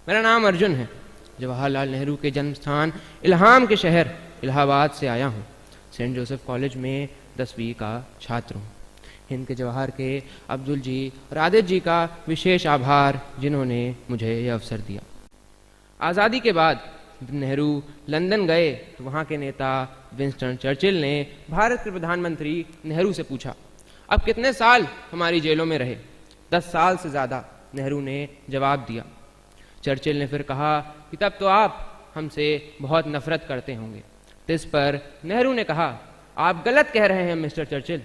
मेरा नाम अर्जुन है। जवाहरलाल नेहरू के जन्म स्थान इल्हाम के शहर इलाहाबाद से आया हूँ। सेंट जोसेफ कॉलेज में 10वीं का छात्र हूँ। हिंद के जवाहर के अब्दुल जी और आदित्य जी का विशेष आभार जिन्होंने मुझे यह अवसर दिया। आज़ादी के बाद नेहरू लंदन गए तो वहाँ के नेता विंस्टन चर्चिल ने भारत के प्रधानमंत्री नेहरू से पूछा, अब कितने साल हमारी जेलों में रहे? 10 साल से ज़्यादा, नेहरू ने जवाब दिया। चर्चिल ने फिर कहा कि तब तो आप हमसे बहुत नफरत करते होंगे। तो इस पर नेहरू ने कहा, आप गलत कह रहे हैं मिस्टर चर्चिल।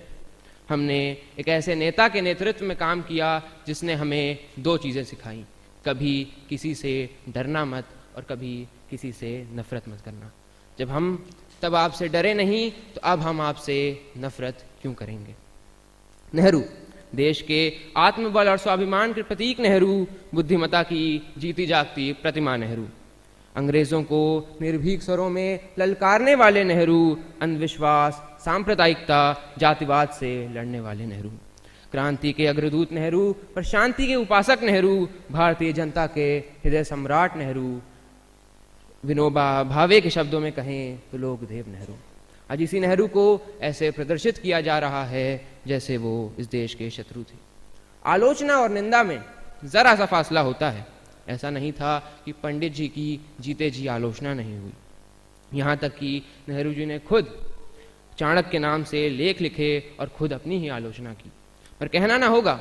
हमने एक ऐसे नेता के नेतृत्व में काम किया जिसने हमें 2 चीज़ें सिखाई, कभी किसी से डरना मत और कभी किसी से नफरत मत करना। जब हम तब आपसे डरे नहीं तो अब हम आपसे नफरत क्यों करेंगे? नेहरू देश के आत्मबल और स्वाभिमान के प्रतीक नेहरू, बुद्धिमता की जीती जागती प्रतिमा नेहरू, अंग्रेजों को निर्भीक स्वरों में ललकारने वाले नेहरू, अंधविश्वास, सांप्रदायिकता, जातिवाद से लड़ने वाले नेहरू, क्रांति के अग्रदूत नेहरू और शांति के उपासक नेहरू, भारतीय जनता के हृदय सम्राट नेहरू, विनोबा भावे के शब्दों में कहें तो लोकदेव नेहरू। आज इसी नेहरू को ऐसे प्रदर्शित किया जा रहा है जैसे वो इस देश के शत्रु थे। आलोचना और निंदा में जरा सा फासला होता है। ऐसा नहीं था कि पंडित जी की जीते जी आलोचना नहीं हुई। यहाँ तक कि नेहरू जी ने खुद चाणक्य के नाम से लेख लिखे और खुद अपनी ही आलोचना की। पर कहना ना होगा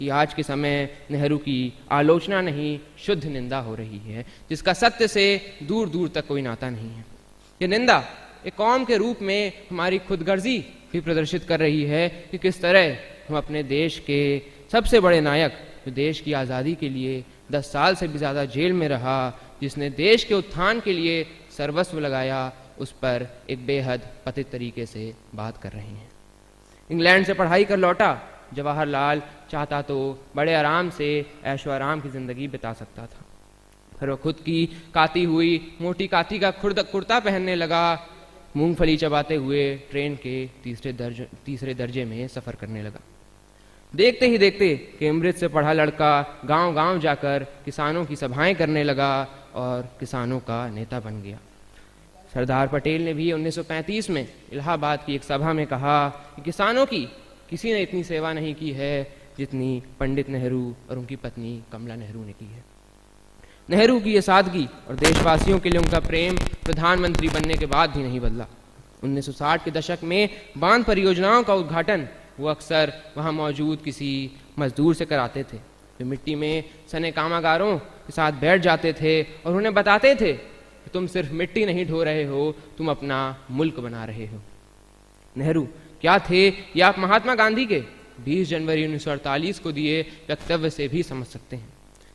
कि आज के समय नेहरू की आलोचना नहीं, शुद्ध निंदा हो रही है, जिसका सत्य से दूर दूर तक कोई नाता नहीं है। ये निंदा एक कौम के रूप में हमारी खुदगर्जी भी प्रदर्शित कर रही है कि किस तरह हम अपने देश के सबसे बड़े नायक, जो देश की आज़ादी के लिए 10 साल से भी ज़्यादा जेल में रहा, जिसने देश के उत्थान के लिए सर्वस्व लगाया, उस पर एक बेहद पतित तरीके से बात कर रहे हैं। इंग्लैंड से पढ़ाई कर लौटा जवाहरलाल चाहता तो बड़े आराम से ऐशो आराम की ज़िंदगी बिता सकता था। फिर वो खुद की काती हुई मोटी काती का कुर्ता पहनने लगा, मूंगफली चबाते हुए ट्रेन के तीसरे दर्जे में सफ़र करने लगा। देखते ही देखते कैम्ब्रिज से पढ़ा लड़का गांव-गांव जाकर किसानों की सभाएं करने लगा और किसानों का नेता बन गया। सरदार पटेल ने भी 1935 में इलाहाबाद की एक सभा में कहा कि किसानों की किसी ने इतनी सेवा नहीं की है जितनी पंडित नेहरू और उनकी पत्नी कमला नेहरू ने की है। नेहरू की ये सादगी और देशवासियों के लिए उनका प्रेम प्रधानमंत्री बनने के बाद भी नहीं बदला। 1960 के दशक में बांध परियोजनाओं का उद्घाटन वो अक्सर वहाँ मौजूद किसी मजदूर से कराते थे, जो मिट्टी में सने कामगारों के साथ बैठ जाते थे और उन्हें बताते थे कि तुम सिर्फ मिट्टी नहीं ढो रहे हो, तुम अपना मुल्क बना रहे हो। नेहरू क्या थे ये आप महात्मा गांधी के 20 जनवरी 1948 को दिए वक्तव्य से भी समझ सकते हैं।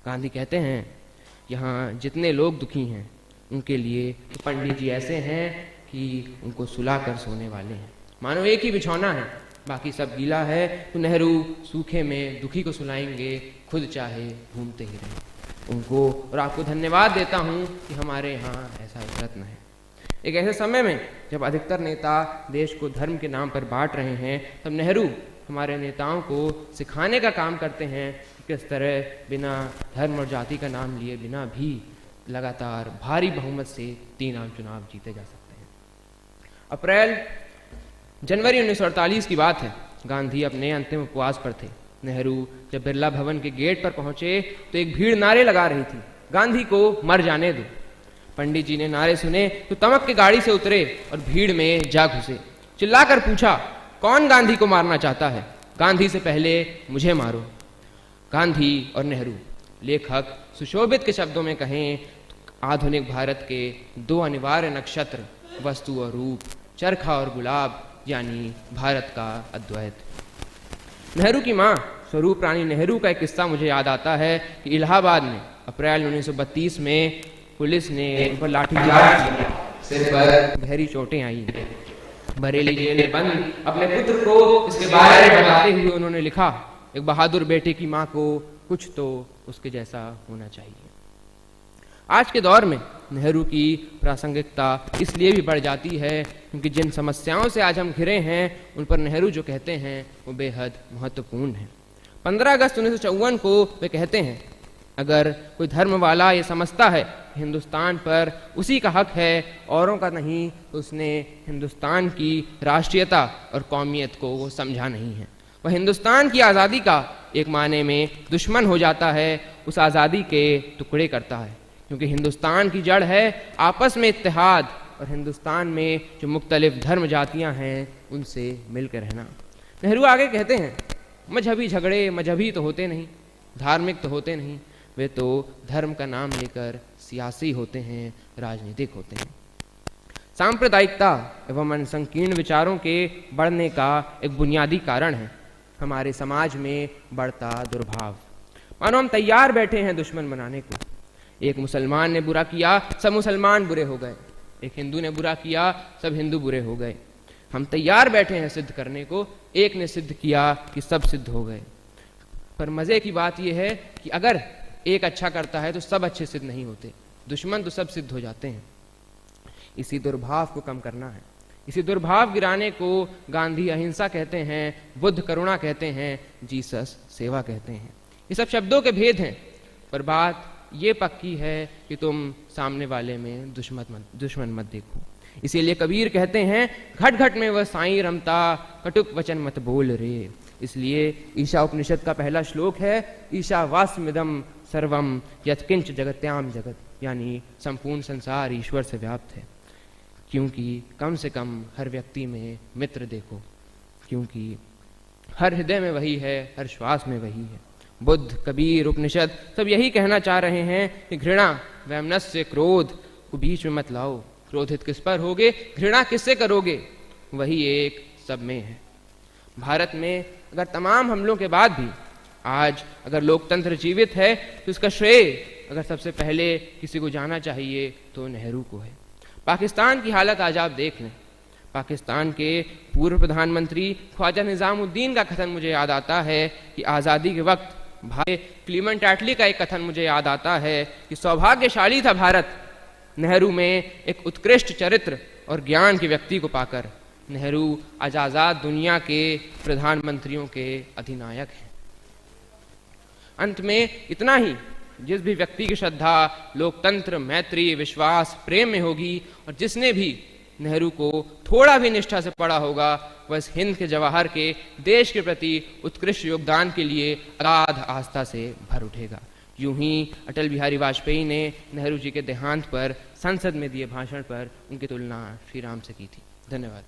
गांधी कहते हैं, यहाँ जितने लोग दुखी हैं उनके लिए तो पंडित जी ऐसे हैं कि उनको सुलाकर सोने वाले हैं। मानो एक ही बिछौना है, बाकी सब गीला है, तो नेहरू सूखे में दुखी को सुलाएंगे, खुद चाहे घूमते ही रहें उनको। और आपको धन्यवाद देता हूँ कि हमारे यहाँ ऐसा एक रत्न है। एक ऐसे समय में जब अधिकतर नेता देश को धर्म के नाम पर बांट रहे हैं, तब नेहरू हमारे नेताओं को सिखाने का काम करते हैं कि किस तरह बिना धर्म और जाति का नाम लिए बिना भी लगातार भारी बहुमत से 3 आम चुनाव जीते जा सकते हैं। जनवरी 1948 की बात है। गांधी अपने अंतिम उपवास पर थे। नेहरू जब बिरला भवन के गेट पर पहुंचे तो एक भीड़ नारे लगा रही थी, गांधी को मर जाने दो। पंडित जी ने नारे सुने तो तमक के गाड़ी से उतरे और भीड़ में जा घुसे। चिल्लाकर पूछा, कौन गांधी को मारना चाहता है? गांधी से पहले मुझे मारो। गांधी और नेहरू, लेखक सुशोभित के शब्दों में कहें तो आधुनिक भारत के 2 अनिवार्य नक्षत्र, वस्तु और रूप, चरखा और गुलाब, यानी भारत का अद्वैत। नेहरू की मां स्वरूप रानी नेहरू का एक किस्सा मुझे याद आता है कि इलाहाबाद में अप्रैल 1932 में पुलिस ने उन पर लाठीचार्ज किया, सिर पर गहरी चोटें आई। बरेली जेल में बंद अपने पुत्र को इसके बारे में बताते हुए उन्होंने लिखा, एक बहादुर बेटे की मां को कुछ तो उसके जैसा होना चाहिए। आज के दौर में नेहरू की प्रासंगिकता इसलिए भी बढ़ जाती है क्योंकि जिन समस्याओं से आज हम घिरे हैं उन पर नेहरू जो कहते हैं वो बेहद महत्वपूर्ण है। 15 अगस्त 1954 को वे कहते हैं, अगर कोई धर्म वाला ये समझता है हिंदुस्तान पर उसी का हक है, औरों का नहीं, तो उसने हिंदुस्तान की राष्ट्रीयता और कौमियत को वो समझा नहीं है। वह हिंदुस्तान की आज़ादी का एक मायने में दुश्मन हो जाता है, उस आज़ादी के टुकड़े करता है, क्योंकि हिंदुस्तान की जड़ है आपस में इत्तेहाद और हिंदुस्तान में जो मुख्तलिफ धर्म जातियाँ हैं उनसे मिलकर रहना। नेहरू आगे कहते हैं, मजहबी झगड़े मजहबी तो होते नहीं, धार्मिक तो होते नहीं, वे तो धर्म का नाम लेकर सियासी होते हैं, राजनीतिक होते हैं। सांप्रदायिकता एवं संकीर्ण विचारों के बढ़ने का एक बुनियादी कारण है हमारे समाज में बढ़ता दुर्भाव। मानो हम तैयार बैठे हैं दुश्मन बनाने को। एक मुसलमान ने बुरा किया, सब मुसलमान बुरे हो गए। एक हिंदू ने बुरा किया, सब हिंदू बुरे हो गए। हम तैयार बैठे हैं सिद्ध करने को, एक ने सिद्ध किया कि सब सिद्ध हो गए। पर मज़े की बात यह है कि अगर एक अच्छा करता है तो सब अच्छे सिद्ध नहीं होते, दुश्मन तो सब सिद्ध हो जाते हैं। इसी दुर्भाव को कम करना है। इसी दुर्भाव गिराने को गांधी अहिंसा कहते हैं, बुद्ध करुणा कहते हैं, जीसस सेवा कहते हैं। ये सब शब्दों के भेद हैं, पर बात ये पक्की है कि तुम सामने वाले में दुश्मन मत देखो। इसीलिए कबीर कहते हैं, घट घट में वह साईं रमता, कटुक वचन मत बोल रे। इसलिए ईशा उपनिषद का पहला श्लोक है, ईशा वास्मिदम सर्वम यत्किंच जगत्याम जगत, यानी संपूर्ण संसार ईश्वर से व्याप्त है। क्योंकि कम से कम हर व्यक्ति में मित्र देखो, क्योंकि हर हृदय में वही है, हर श्वास में वही है। बुद्ध, कबीर, उपनिषद सब यही कहना चाह रहे हैं कि घृणा, वैमनस्य, क्रोध को बीच में मत लाओ। क्रोधित किस पर होगे, घृणा किससे करोगे, वही एक सब में है। भारत में अगर तमाम हमलों के बाद भी आज अगर लोकतंत्र जीवित है तो इसका श्रेय अगर सबसे पहले किसी को जाना चाहिए तो नेहरू को है। पाकिस्तान की हालत आज आप देख लें। पाकिस्तान के पूर्व प्रधानमंत्री ख्वाजा निज़ामुद्दीन का कथन मुझे याद आता है कि आज़ादी के वक्त भाई क्लीमेंट एटली का एक कथन मुझे याद आता है कि सौभाग्यशाली था भारत नेहरू में एक उत्कृष्ट चरित्र और ज्ञान के व्यक्ति को पाकर। नेहरू आज आज़ाद दुनिया के प्रधानमंत्रियों के अधिनायक हैं। अंत में इतना ही, जिस भी व्यक्ति की श्रद्धा लोकतंत्र, मैत्री, विश्वास, प्रेम में होगी और जिसने भी नेहरू को थोड़ा भी निष्ठा से पढ़ा होगा, वह इस हिंद के जवाहर के देश के प्रति उत्कृष्ट योगदान के लिए अगाध आस्था से भर उठेगा। यूं ही अटल बिहारी वाजपेयी ने नेहरू जी के देहांत पर संसद में दिए भाषण पर उनकी तुलना श्री राम से की थी। धन्यवाद।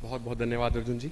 बहुत बहुत धन्यवाद अर्जुन जी।